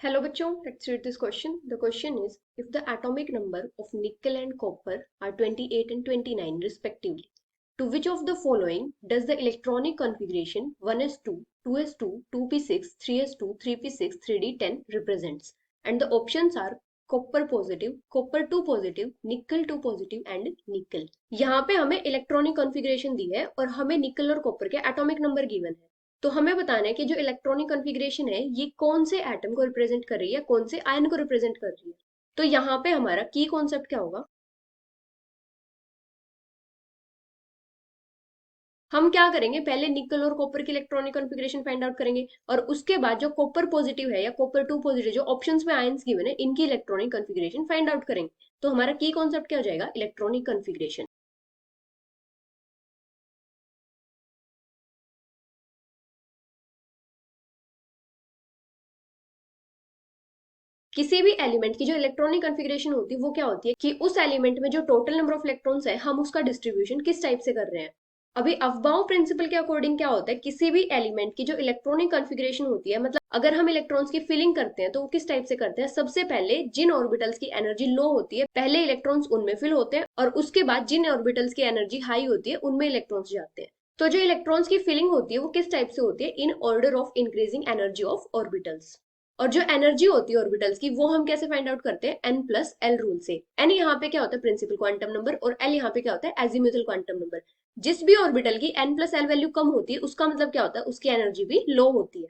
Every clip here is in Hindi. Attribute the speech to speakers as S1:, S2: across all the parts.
S1: Hello बच्चों, let's read this question. The question is, if the atomic number of nickel and copper are 28 and 29 respectively, to which of the following does the electronic configuration 1s2, 2s2, 2p6, 3s2, 3p6, 3d10 represents? And the options are copper positive, copper 2 positive, nickel 2 positive and nickel. यहाँ पे हमें इलेक्ट्रॉनिक कॉन्फ़िगरेशन दी है और हमें निकल और कॉपर के एटॉमिक नंबर गिवन है। तो हमें बताना है कि जो इलेक्ट्रॉनिक कॉन्फ़िगरेशन है ये कौन से एटम को रिप्रेजेंट कर रही है, कौन से आयन को रिप्रेजेंट कर रही है। तो यहाँ पे हमारा की कॉन्सेप्ट क्या होगा, हम क्या करेंगे, पहले निकल और कॉपर की इलेक्ट्रॉनिक कॉन्फ़िगरेशन फाइंड आउट करेंगे और उसके बाद जो कॉपर पॉजिटिव है या कॉपर 2 पॉजिटिव जो ऑप्शंस में आयंस गिवन है इनकी इलेक्ट्रॉनिक कॉन्फ़िगरेशन फाइंड आउट करेंगे। तो हमारा की कॉन्सेप्ट क्या हो जाएगा, इलेक्ट्रॉनिक कॉन्फ़िगरेशन। किसी भी एलिमेंट की जो इलेक्ट्रॉनिक कॉन्फ़िगरेशन होती है वो क्या होती है कि उस एलिमेंट में जो टोटल नंबर ऑफ इलेक्ट्रॉन्स है हम उसका डिस्ट्रीब्यूशन किस टाइप से कर रहे हैं। अभी अफबाउ प्रिंसिपल के अकॉर्डिंग क्या होता है, किसी भी एलिमेंट की जो इलेक्ट्रॉनिक कॉन्फ़िगरेशन होती है, मतलब अगर हम इलेक्ट्रॉन्स की फिलिंग करते हैं तो वो किस टाइप से करते हैं, सबसे पहले जिन ऑर्बिटल्स की एनर्जी लो होती है पहले इलेक्ट्रॉन्स उनमें फिल होते हैं और उसके बाद जिन ऑर्बिटल्स की एनर्जी हाई होती है उनमें इलेक्ट्रॉन्स जाते हैं। तो जो इलेक्ट्रॉन्स की फिलिंग होती है वो किस टाइप से होती है, in order of increasing energy of orbitals. और जो एनर्जी होती है ऑर्बिटल्स की वो हम कैसे फाइंड आउट करते हैं, एन प्लस एल रूल से। एन यहाँ पे क्या होता है, प्रिंसिपल क्वांटम नंबर, और एल यहाँ पे क्या होता है, एजीम्यूथल क्वांटम नंबर। जिस भी ऑर्बिटल की एन प्लस एल वैल्यू कम होती है उसका मतलब क्या होता है, उसकी एनर्जी भी लो होती है।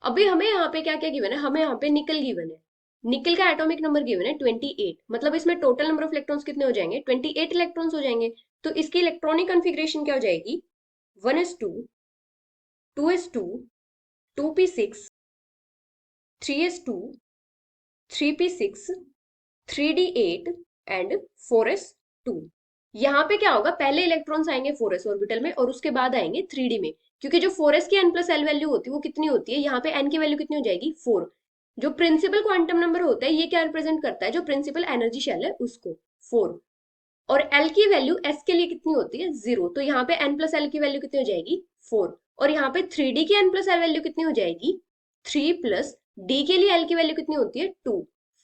S1: अभी हमें यहाँ पे क्या क्या गिवन है, हमें यहाँ पे निकल गिवन है। निकल का एटॉमिक नंबर गिवन है 28, मतलब इसमें टोटल नंबर ऑफ इलेक्ट्रॉन्स कितने हो जाएंगे, 28 इलेक्ट्रॉन्स हो जाएंगे। तो इसकी इलेक्ट्रॉनिक कॉन्फ़िगरेशन क्या हो जाएगी, 1s2, 2s2, 2p6, 3s2, 3p6, 3d8 and 4s2। यहाँ पे क्या होगा, पहले इलेक्ट्रॉन्स आएंगे 4s ऑर्बिटल में और उसके बाद आएंगे 3d में, क्योंकि जो 4s की n प्लस एल वैल्यू होती है वो कितनी होती है, यहाँ पे n की वैल्यू कितनी हो जाएगी, 4। जो प्रिंसिपल क्वांटम नंबर होता है ये क्या रिप्रेजेंट करता है, जो प्रिंसिपल एनर्जी शेल है उसको, 4। और एल की वैल्यू एस के लिए कितनी होती है, 0। तो यहाँ पे एन प्लस एल की वैल्यू कितनी हो जाएगी, 4। और यहाँ पे 3d की एन प्लस एल वैल्यू कितनी हो जाएगी, 3 प्लस डी के लिए एल की वैल्यू कितनी होती है, 2,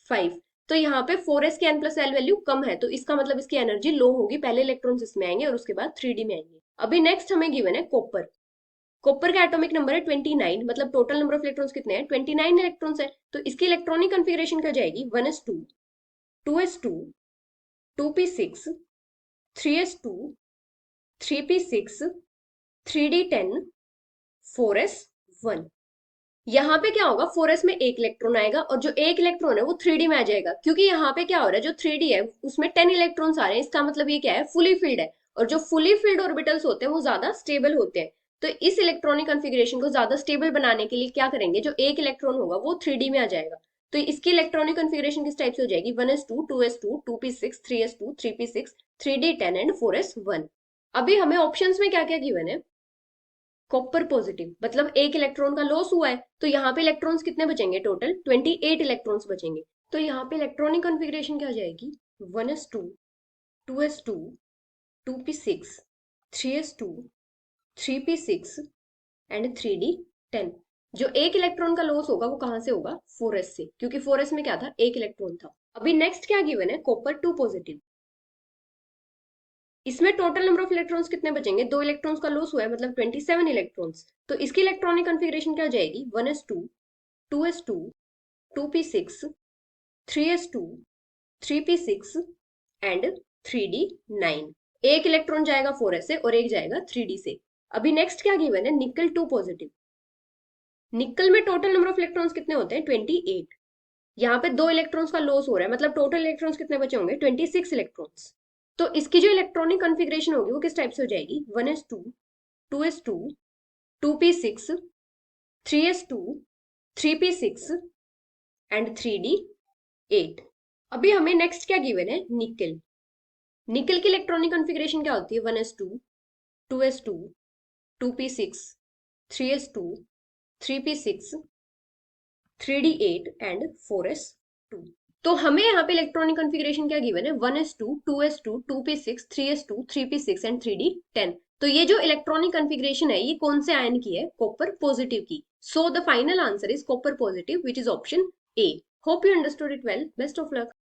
S1: 5। तो यहाँ पे 4s की एन प्लस एल वैल्यू कम है तो इसका मतलब इसकी एनर्जी लो होगी, पहले इलेक्ट्रॉन्स इसमें आएंगे और उसके बाद 3d में आएंगे। अभी नेक्स्ट हमें गिवन है कॉपर। कॉपर का एटॉमिक नंबर है 29, मतलब टोटल नंबर ऑफ इलेक्ट्रॉन्स कितने हैं, 29 इलेक्ट्रॉन्स है। तो इसकी इलेक्ट्रॉनिक कॉन्फ़िगरेशन क्या जाएगी, 1s2, 2s2, 2p6, 3s2, 3p6, 3d10, 4s1। यहाँ पे क्या होगा, 4s में एक इलेक्ट्रॉन आएगा और जो एक इलेक्ट्रॉन है वो 3d में आ जाएगा, क्योंकि यहाँ पे क्या हो रहा है, जो 3d है उसमें 10 इलेक्ट्रॉन्स आ रहे हैं, इसका मतलब ये क्या है, फुली फिल्ड है। और जो फुली फिल्ड ऑर्बिटल्स होते हैं वो ज्यादा स्टेबल होते हैं। तो इस इलेक्ट्रॉनिक कॉन्फ़िगरेशन को ज्यादा स्टेबल बनाने के लिए क्या करेंगे, जो एक इलेक्ट्रॉन होगा वो 3d में आ जाएगा। तो इसकी इलेक्ट्रॉनिक कॉन्फ़िगरेशन किस टाइप से हो जाएगी, 1s2, 2s2, 2p6, 3s2, 3p6, 3d10 and 4s1। अभी हमें ऑप्शंस में क्या क्या गिवन है, कॉपर पॉजिटिव मतलब एक इलेक्ट्रॉन का लॉस हुआ है, तो यहाँ पे इलेक्ट्रॉन्स कितने बचेंगे, टोटल 28 इलेक्ट्रॉन्स बचेंगे। तो यहाँ पे इलेक्ट्रॉनिक कॉन्फ़िगरेशन क्या हो जाएगी, 1s2, 2s2, 2p6, 3s2, 3p6 and 3d10। जो एक इलेक्ट्रॉन का लॉस होगा वो कहां से होगा, 4s से, क्योंकि 4s में क्या था, एक इलेक्ट्रॉन था। अभी नेक्स्ट क्या गिवन है, कॉपर 2 पॉजिटिव। इसमें टोटल नंबर ऑफ इलेक्ट्रॉन्स कितने बचेंगे, दो इलेक्ट्रॉन्स का लॉस हुआ है मतलब 27 इलेक्ट्रॉन्स। तो इसकी इलेक्ट्रॉनिक कॉन्फ़िगरेशन क्या हो जाएगी, 1s2, 2s2, 2p6, 3s2, 3p6 and 3d9। एक इलेक्ट्रॉन जाएगा 4s से और एक जाएगा 3d से। अभी नेक्स्ट क्या गिवन है, निकल 2 पॉजिटिव। निकल में टोटल नंबर ऑफ इलेक्ट्रॉन्स कितने होते हैं, 28। यहाँ पे दो इलेक्ट्रॉन्स का लॉस हो रहा है मतलब टोटल इलेक्ट्रॉन्स कितने बचे होंगे, 26 इलेक्ट्रॉन्स। तो इसकी जो इलेक्ट्रॉनिक कॉन्फ़िगरेशन होगी वो किस टाइप से हो जाएगी, 1s2, 2s2, 2p6, 3s2, 3p6 and 3d8। अभी हमें नेक्स्ट क्या गिवन है, निकल। निकल की इलेक्ट्रॉनिक कॉन्फ़िगरेशन क्या होती है, 1s2, 2s2, 2p6, 3s2, 3p6, 3d8 and 4s2। तो हमें यहाँ पे इलेक्ट्रॉनिक कॉन्फ़िगरेशन क्या गिवन है, 1s2, 2s2, 2p6, 3s2, 3p6 and 3d10। तो ये जो इलेक्ट्रॉनिक कॉन्फ़िगरेशन है ये कौन से आयन की है, कॉपर पॉजिटिव की। So the final answer is copper positive, which is option A. Hope you understood it well. Best of luck.